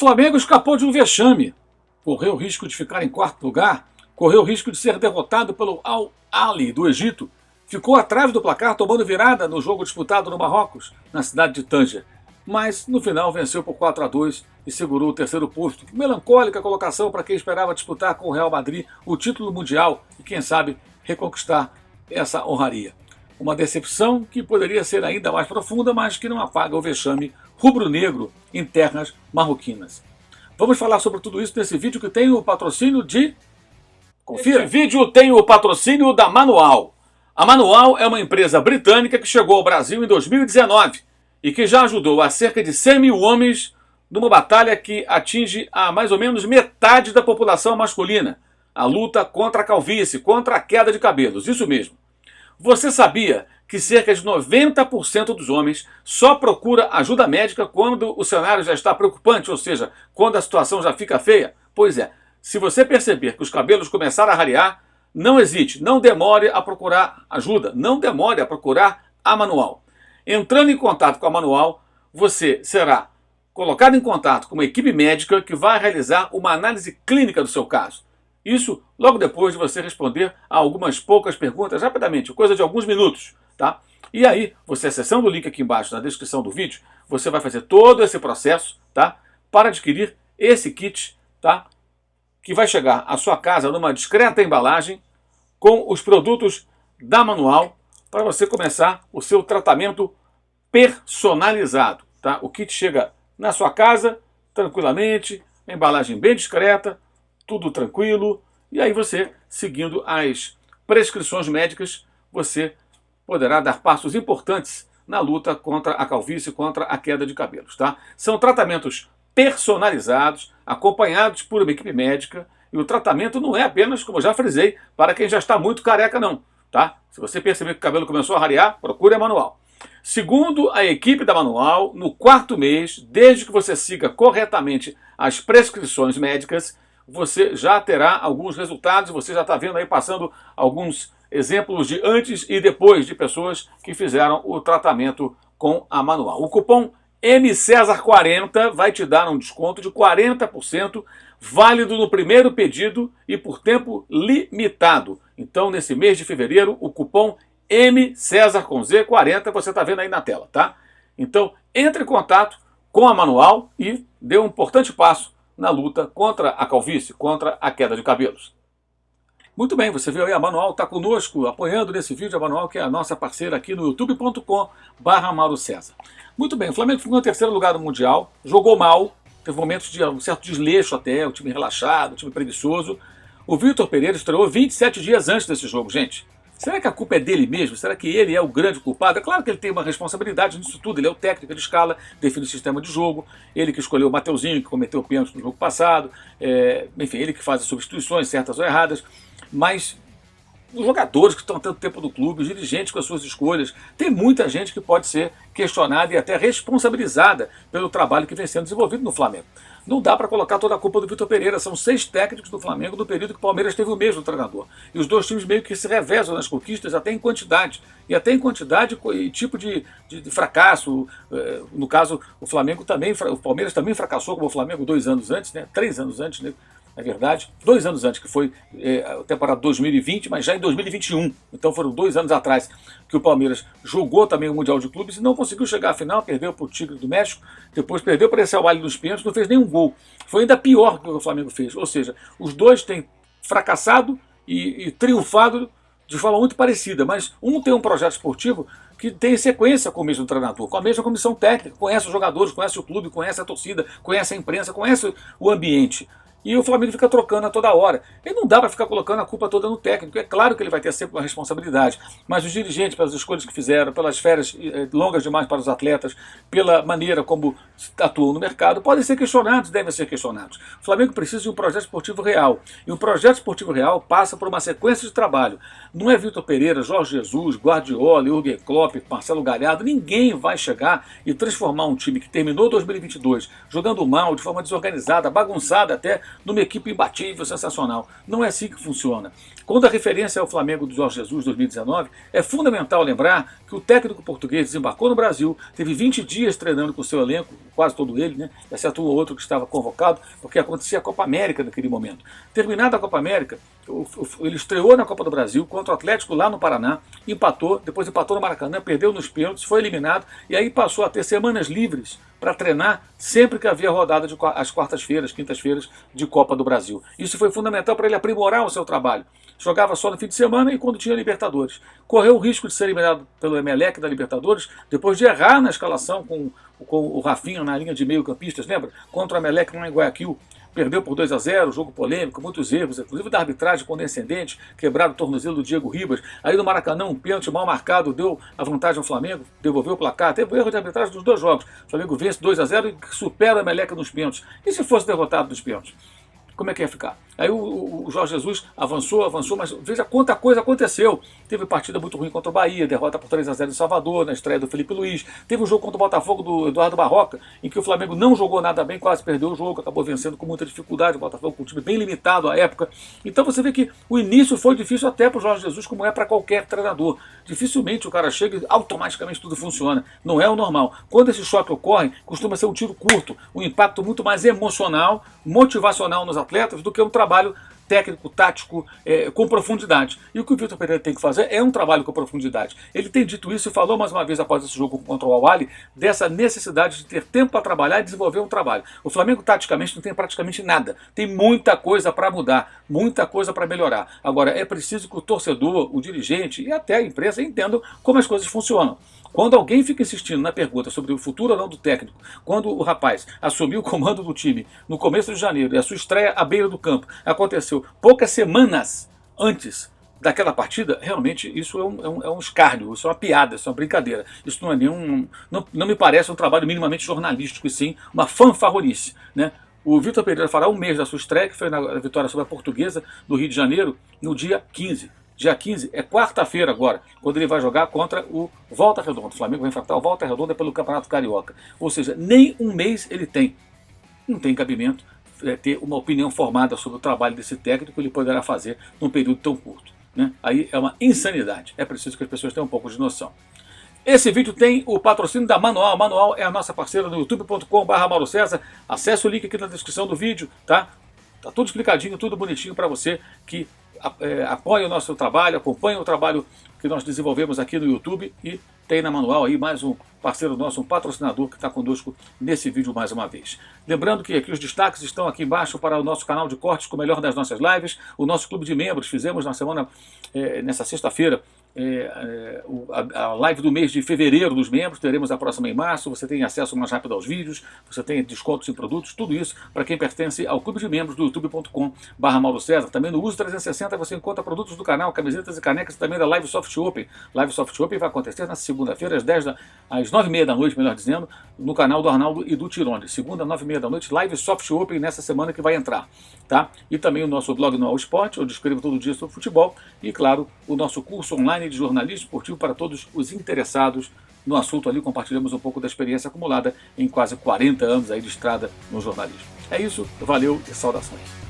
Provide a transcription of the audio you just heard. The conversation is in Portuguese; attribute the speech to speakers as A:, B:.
A: Flamengo escapou de um vexame, correu o risco de ficar em quarto lugar, correu o risco de ser derrotado pelo Al-Ahly do Egito, ficou atrás do placar tomando virada no jogo disputado no Marrocos, na cidade de Tanger, mas no final venceu por 4-2 e segurou o terceiro posto. Melancólica colocação para quem esperava disputar com o Real Madrid o título mundial e quem sabe reconquistar essa honraria. Uma decepção que poderia ser ainda mais profunda, mas que não apaga o vexame rubro-negro em terras marroquinas. Vamos falar sobre tudo isso nesse vídeo que tem o patrocínio de... Confira! Esse vídeo tem o patrocínio da Manual. A Manual é uma empresa britânica que chegou ao Brasil em 2019 e que já ajudou a cerca de 100 mil homens numa batalha que atinge a mais ou menos metade da população masculina. A luta contra a calvície, contra a queda de cabelos, isso mesmo. Você sabia que cerca de 90% dos homens só procura ajuda médica quando o cenário já está preocupante, ou seja, quando a situação já fica feia? Pois é, se você perceber que os cabelos começaram a rarear, não hesite, não demore a procurar ajuda, não demore a procurar a Manual. Entrando em contato com a Manual, você será colocado em contato com uma equipe médica que vai realizar uma análise clínica do seu caso. Isso logo depois de você responder a algumas poucas perguntas rapidamente, coisa de alguns minutos, tá? E aí, você acessando o link aqui embaixo na descrição do vídeo, você vai fazer todo esse processo, tá? Para adquirir esse kit, tá? Que vai chegar à sua casa numa discreta embalagem com os produtos da Manual para você começar o seu tratamento personalizado, tá? O kit chega na sua casa tranquilamente, a embalagem bem discreta, tudo tranquilo, e aí você, seguindo as prescrições médicas, você poderá dar passos importantes na luta contra a calvície, contra a queda de cabelos, tá? São tratamentos personalizados, acompanhados por uma equipe médica, e o tratamento não é apenas, como eu já frisei, para quem já está muito careca não, tá? Se você perceber que o cabelo começou a rarear, procure a Manual. Segundo a equipe da Manual, no quarto mês, desde que você siga corretamente as prescrições médicas, você já terá alguns resultados, você já está vendo aí passando alguns exemplos de antes e depois de pessoas que fizeram o tratamento com a Manual. O cupom MCESAR40 vai te dar um desconto de 40%, válido no primeiro pedido e por tempo limitado. Então, nesse mês de fevereiro, o cupom MCESAR40 você está vendo aí na tela, tá? Então, entre em contato com a Manual e dê um importante passo na luta contra a calvície, contra a queda de cabelos. Muito bem, você viu aí, a Manual está conosco, apoiando nesse vídeo a Manual, que é a nossa parceira aqui no youtube.com/Mauro César. Muito bem, o Flamengo ficou em terceiro lugar no Mundial, jogou mal, teve momentos de um certo desleixo até, o time relaxado, o time preguiçoso. O Vitor Pereira estreou 27 dias antes desse jogo, gente. Será que a culpa é dele mesmo? Será que ele é o grande culpado? É claro que ele tem uma responsabilidade nisso tudo, ele é o técnico, ele escala, define o sistema de jogo, ele que escolheu o Mateuzinho, que cometeu o pênalti no jogo passado, enfim, ele que faz as substituições, certas ou erradas, mas os jogadores que estão há tanto tempo no clube, os dirigentes com as suas escolhas, tem muita gente que pode ser questionada e até responsabilizada pelo trabalho que vem sendo desenvolvido no Flamengo. Não dá para colocar toda a culpa do Vitor Pereira, são 6 técnicos do Flamengo no período que o Palmeiras teve o mesmo treinador. E os dois times meio que se revezam nas conquistas até em quantidade. E até em quantidade e tipo de fracasso. No caso, o Flamengo também, o Palmeiras também fracassou como o Flamengo 2 anos antes, né? 3 anos antes, né? É verdade, 2 anos antes, que foi a temporada 2020, mas já em 2021. Então foram 2 anos atrás que o Palmeiras jogou também o Mundial de Clubes e não conseguiu chegar à final, perdeu para o Tigre do México, depois perdeu para esse Al-Ahly dos pênaltis, não fez nenhum gol. Foi ainda pior que o Flamengo fez. Ou seja, os dois têm fracassado e triunfado de forma muito parecida, mas um tem um projeto esportivo que tem sequência com o mesmo treinador, com a mesma comissão técnica, conhece os jogadores, conhece o clube, conhece a torcida, conhece a imprensa, conhece o ambiente. E o Flamengo fica trocando a toda hora. E não dá para ficar colocando a culpa toda no técnico. É claro que ele vai ter sempre uma responsabilidade. Mas os dirigentes, pelas escolhas que fizeram, pelas férias longas demais para os atletas, pela maneira como atuam no mercado, podem ser questionados, devem ser questionados. O Flamengo precisa de um projeto esportivo real. E o projeto esportivo real passa por uma sequência de trabalho. Não é Vitor Pereira, Jorge Jesus, Guardiola, Jürgen Klopp, Marcelo Galhardo. Ninguém vai chegar e transformar um time que terminou 2022 jogando mal, de forma desorganizada, bagunçada até, numa equipe imbatível, sensacional. Não é assim que funciona. Quando a referência é o Flamengo do Jorge Jesus 2019, é fundamental lembrar que o técnico português desembarcou no Brasil, teve 20 dias treinando com o seu elenco, quase todo ele, né? Exceto um ou outro que estava convocado, porque acontecia a Copa América naquele momento. Terminada a Copa América, ele estreou na Copa do Brasil contra o Atlético lá no Paraná, empatou, depois empatou no Maracanã, perdeu nos pênaltis, foi eliminado e aí passou a ter semanas livres para treinar sempre que havia rodada às quartas-feiras, quintas-feiras de Copa do Brasil. Isso foi fundamental para ele aprimorar o seu trabalho. Jogava só no fim de semana e quando tinha Libertadores. Correu o risco de ser eliminado pelo Emelec da Libertadores, depois de errar na escalação com o Rafinha na linha de meio-campistas, lembra? Contra o Emelec lá em Guayaquil. Perdeu por 2-0, jogo polêmico, muitos erros, inclusive da arbitragem condescendente, quebrado o tornozelo do Diego Ribas. Aí no Maracanã, um pênalti mal marcado deu a vantagem ao Flamengo, devolveu o placar. Teve erro de arbitragem dos dois jogos. O Flamengo vence 2-0 e supera a Emelec nos pênaltis. E se fosse derrotado nos pênaltis? Como é que ia ficar? Aí o Jorge Jesus avançou, mas veja quanta coisa aconteceu. Teve partida muito ruim contra o Bahia, derrota por 3-0 em Salvador, na estreia do Felipe Luiz. Teve um jogo contra o Botafogo do Eduardo Barroca, em que o Flamengo não jogou nada bem, quase perdeu o jogo, acabou vencendo com muita dificuldade. O Botafogo com um time bem limitado à época. Então você vê que o início foi difícil até para o Jorge Jesus, como é para qualquer treinador. Dificilmente o cara chega e automaticamente tudo funciona. Não é o normal. Quando esse choque ocorre, costuma ser um tiro curto, um impacto muito mais emocional, motivacional nos atletas do que um trabalho técnico, tático, com profundidade. E o que o Vitor Pereira tem que fazer é um trabalho com profundidade. Ele tem dito isso e falou mais uma vez após esse jogo contra o Al-Ahly dessa necessidade de ter tempo para trabalhar e desenvolver um trabalho. O Flamengo taticamente não tem praticamente nada. Tem muita coisa para mudar, muita coisa para melhorar. Agora, é preciso que o torcedor, o dirigente e até a imprensa entendam como as coisas funcionam. Quando alguém fica insistindo na pergunta sobre o futuro ou não do técnico, quando o rapaz assumiu o comando do time no começo de janeiro e a sua estreia à beira do campo aconteceu poucas semanas antes daquela partida, realmente isso é um escárnio, isso é uma piada, isso é uma brincadeira. Isso não é nenhum. Não me parece um trabalho minimamente jornalístico, e sim uma fanfarronice, né? O Vitor Pereira fará um mês da sua estreia, que foi na vitória sobre a Portuguesa do Rio de Janeiro, no dia 15. Dia 15 é quarta-feira agora, quando ele vai jogar contra o Volta Redonda. O Flamengo vai enfrentar o Volta Redonda pelo Campeonato Carioca. Ou seja, nem um mês ele tem. Não tem cabimento ter uma opinião formada sobre o trabalho desse técnico que ele poderá fazer num período tão curto, né? Aí é uma insanidade. É preciso que as pessoas tenham um pouco de noção. Esse vídeo tem o patrocínio da Manual. A Manual é a nossa parceira no youtube.com/Mauro César. Acesse o link aqui na descrição do vídeo, tá? Tá tudo explicadinho, tudo bonitinho para você que apoia o nosso trabalho, acompanha o trabalho que nós desenvolvemos aqui no YouTube e tem na Manual aí mais um parceiro nosso, um patrocinador que está conosco nesse vídeo mais uma vez. Lembrando que aqui os destaques estão aqui embaixo para o nosso canal de cortes com o melhor das nossas lives, o nosso clube de membros. Fizemos na semana, nessa sexta-feira, a live do mês de fevereiro dos membros, teremos a próxima em março. Você tem acesso mais rápido aos vídeos, você tem descontos em produtos, tudo isso para quem pertence ao clube de membros do youtube.com/Mauro César. Também no Uso 360 você encontra produtos do canal, camisetas e canecas, também da Live Soft Open. Live Soft Open vai acontecer na segunda-feira às 9h30 da noite, melhor dizendo, no canal do Arnaldo e do Tirone. Segunda, 9h30 da noite, Live Soft Open nessa semana que vai entrar, tá? E também o nosso blog no All Sport, onde escrevo todo dia sobre futebol, e claro, o nosso curso online de jornalismo esportivo para todos os interessados no assunto. Ali compartilhamos um pouco da experiência acumulada em quase 40 anos aí de estrada no jornalismo. É isso, valeu e saudações.